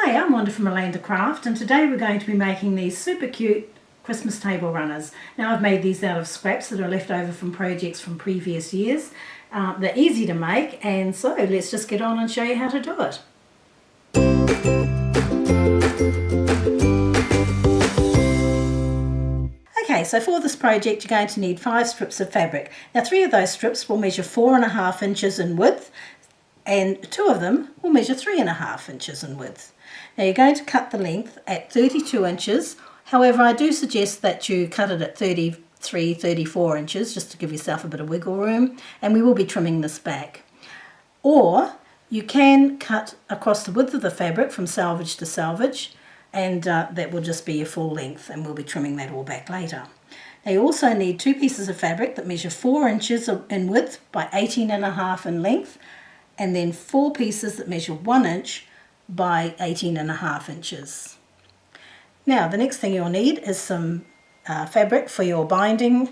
Hi, I'm Wanda from Alanda Craft, and today we're going to be making these super cute Christmas table runners. Now I've made these out of scraps that are left over from projects from previous years. They're easy to make, and so let's just get on and show you how to do it. Okay, so for this project you're going to need 5 strips of fabric. Now 3 of those strips will measure 4.5 inches in width, and 2 of them will measure 3.5 inches in width. Now you're going to cut the length at 32 inches, however I do suggest that you cut it at 34 inches just to give yourself a bit of wiggle room, and we will be trimming this back. Or you can cut across the width of the fabric from selvage to selvage, and that will just be your full length, and we'll be trimming that all back later. Now you also need 2 pieces of fabric that measure 4 inches in width by 18.5 in length, and then 4 pieces that measure 1 inch by 18.5 inches. Now the next thing you'll need is some fabric for your binding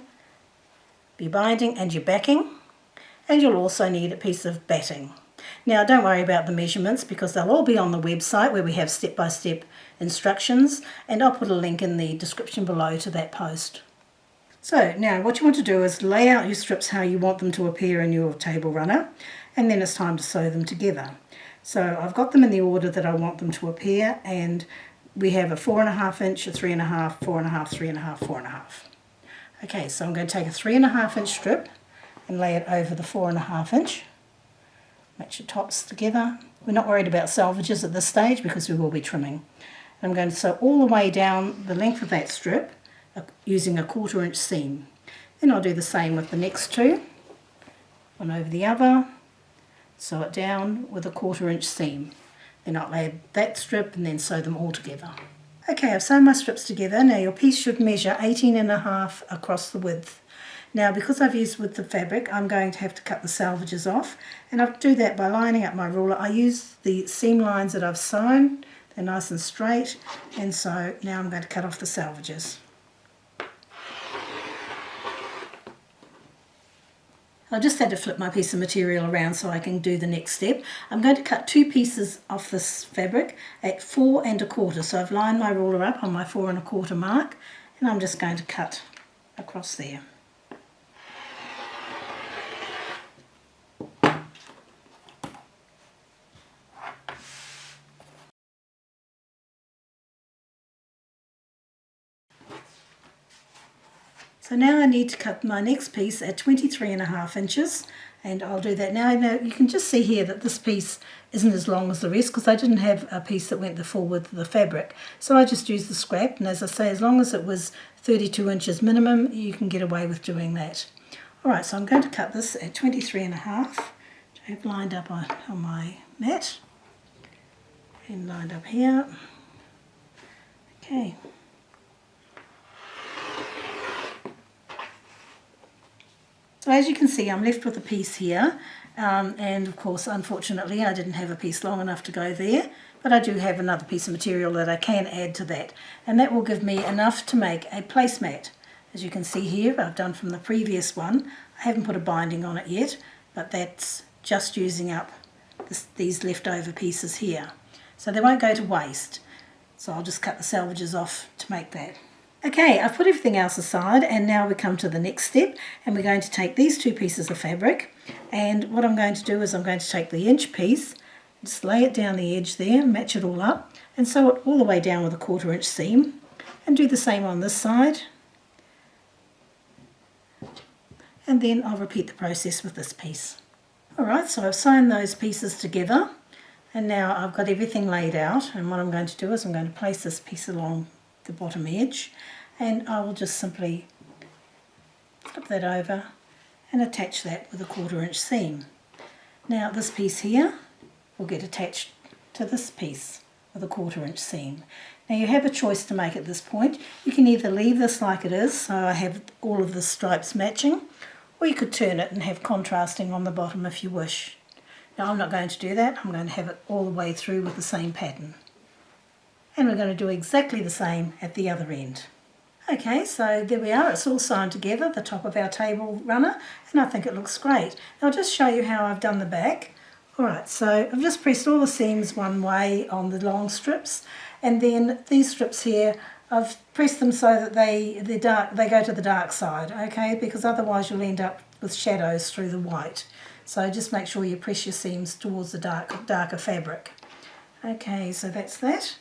and your backing, and you'll also need a piece of batting. Now don't worry about the measurements because they'll all be on the website where we have step-by-step instructions, and I'll put a link in the description below to that post. So now what you want to do is lay out your strips how you want them to appear in your table runner, and then it's time to sew them together. So I've got them in the order that I want them to appear, and we have a 4.5 inch, a 3.5, 4.5, 3.5, 4.5. Okay, so I'm going to take a 3.5 inch strip and lay it over the 4.5 inch. Match your tops together. We're not worried about selvages at this stage because we will be trimming. And I'm going to sew all the way down the length of that strip using a 1/4 inch seam. Then I'll do the same with the next 2. One over the other. Sew it down with a 1/4 inch seam. Then I'll add that strip and then sew them all together. Okay, I've sewn my strips together. Now your piece should measure 18.5 across the width. Now because I've used width of fabric, I'm going to have to cut the selvages off, and I'll do that by lining up my ruler. I use the seam lines that I've sewn. They're nice and straight, and so now I'm going to cut off the selvages. I just had to flip my piece of material around so I can do the next step. I'm going to cut 2 pieces off this fabric at 4 1/4. So I've lined my ruler up on my 4 1/4 mark, and I'm just going to cut across there. So now I need to cut my next piece at 23.5 inches, and I'll do that now. Now you can just see here that this piece isn't as long as the rest because I didn't have a piece that went the full width of the fabric. So I just used the scrap, and as I say, as long as it was 32 inches minimum, you can get away with doing that. Alright, so I'm going to cut this at 23.5, which I have lined up on my mat, and lined up here. Okay. So as you can see, I'm left with a piece here, and of course unfortunately I didn't have a piece long enough to go there, but I do have another piece of material that I can add to that, and that will give me enough to make a placemat. As you can see here, I've done from the previous one. I haven't put a binding on it yet, but that's just using up these leftover pieces here. So they won't go to waste, so I'll just cut the selvages off to make that. Okay, I've put everything else aside, and now we come to the next step, and we're going to take these 2 pieces of fabric, and what I'm going to do is I'm going to take the inch piece, just lay it down the edge there, match it all up, and sew it all the way down with a 1/4 inch seam, and do the same on this side, and then I'll repeat the process with this piece. Alright, so I've sewn those pieces together, and now I've got everything laid out, and what I'm going to do is I'm going to place this piece along the bottom edge, and I will just simply flip that over and attach that with a 1/4 inch seam. Now this piece here will get attached to this piece with a 1/4 inch seam. Now you have a choice to make at this point. You can either leave this like it is, so I have all of the stripes matching, or you could turn it and have contrasting on the bottom if you wish. Now I'm not going to do that. I'm going to have it all the way through with the same pattern. And we're going to do exactly the same at the other end. Okay, so there we are, it's all sewn together, the top of our table runner, and I think it looks great. Now I'll just show you how I've done the back. Alright, so I've just pressed all the seams one way on the long strips, and then these strips here, I've pressed them so that they go to the dark side, okay, because otherwise you'll end up with shadows through the white. So just make sure you press your seams towards the darker fabric. Okay, so that's that.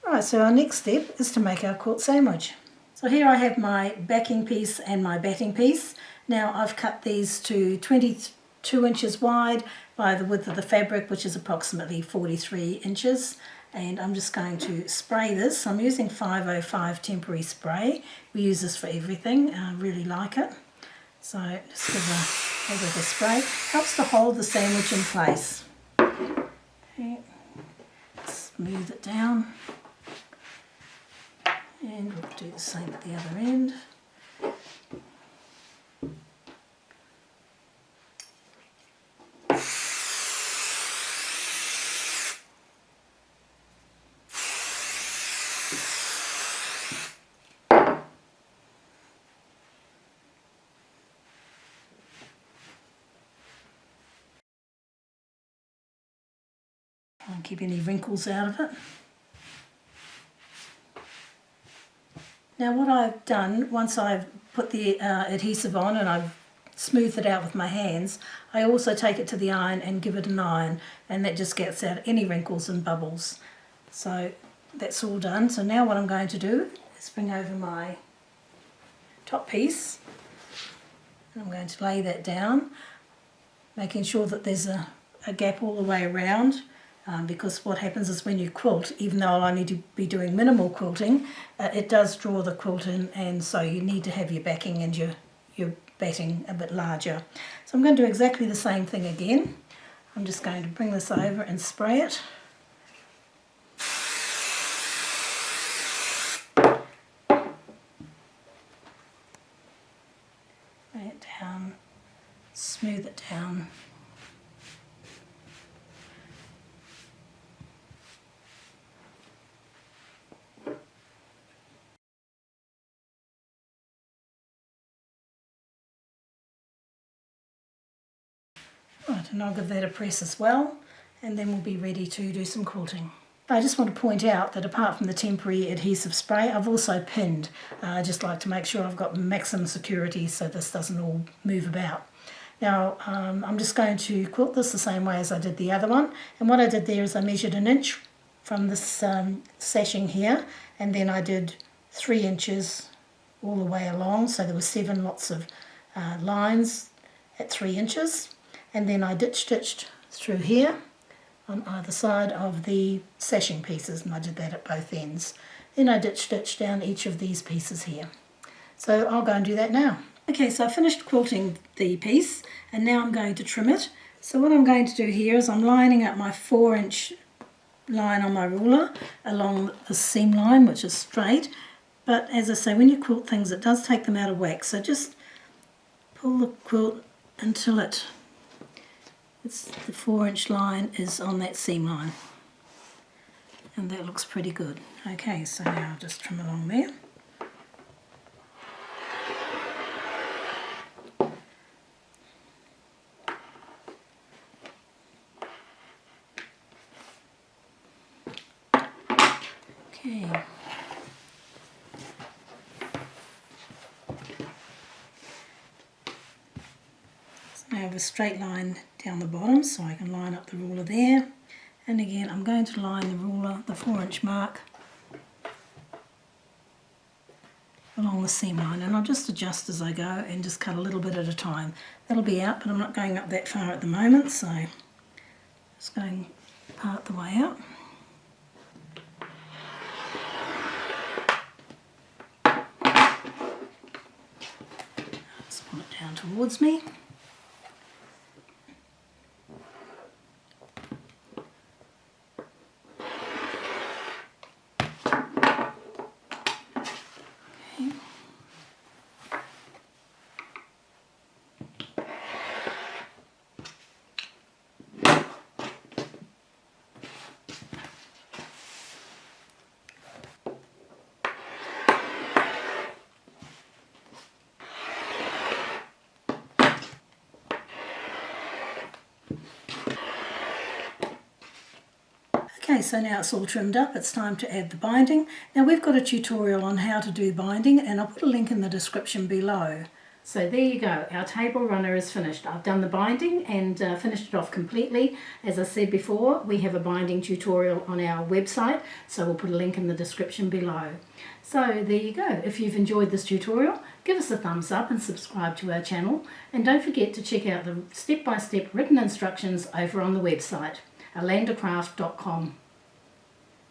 Right, so our next step is to make our quilt sandwich. So here I have my backing piece and my batting piece. Now I've cut these to 22 inches wide by the width of the fabric, which is approximately 43 inches. And I'm just going to spray this. I'm using 505 temporary spray. We use this for everything. I really like it. So just give a little spray. Helps to hold the sandwich in place. Okay. Smooth it down. And we'll do the same at the other end. Don't keep any wrinkles out of it. Now what I've done, once I've put the adhesive on and I've smoothed it out with my hands, I also take it to the iron and give it an iron, and that just gets out any wrinkles and bubbles. So that's all done. So now what I'm going to do is bring over my top piece, and I'm going to lay that down, making sure that there's a gap all the way around. Because what happens is when you quilt, even though I'll only be doing minimal quilting, it does draw the quilt in, and so you need to have your backing and your batting a bit larger. So I'm going to do exactly the same thing again. I'm just going to bring this over and spray it. Lay it down, smooth it down. Right, and I'll give that a press as well, and then we'll be ready to do some quilting. I just want to point out that apart from the temporary adhesive spray, I've also pinned. I just like to make sure I've got maximum security so this doesn't all move about. Now I'm just going to quilt this the same way as I did the other one, and what I did there is I measured 1 inch from this sashing here, and then I did 3 inches all the way along, so there were 7 lots of lines at 3 inches. And then I ditch-stitched through here on either side of the sashing pieces, and I did that at both ends. Then I ditch-stitched down each of these pieces here. So I'll go and do that now. Okay, so I finished quilting the piece, and now I'm going to trim it. So what I'm going to do here is I'm lining up my 4-inch line on my ruler along the seam line, which is straight. But as I say, when you quilt things, it does take them out of whack. So just pull the quilt until the 4-inch line is on that seam line, and that looks pretty good. Okay, so now I'll just trim along there. Okay. So now I have a straight line down the bottom, so I can line up the ruler there. And again, I'm going to line the ruler, the 4-inch mark, along the seam line, and I'll just adjust as I go and just cut a little bit at a time. That'll be out, but I'm not going up that far at the moment, so just going part the way up. Just pull it down towards me. Okay, so now it's all trimmed up, it's time to add the binding. Now we've got a tutorial on how to do binding and I'll put a link in the description below. So there you go, our table runner is finished. I've done the binding and finished it off completely. As I said before, we have a binding tutorial on our website, so we'll put a link in the description below. So there you go. If you've enjoyed this tutorial, give us a thumbs up and subscribe to our channel. And don't forget to check out the step-by-step written instructions over on the website, alandacraft.com.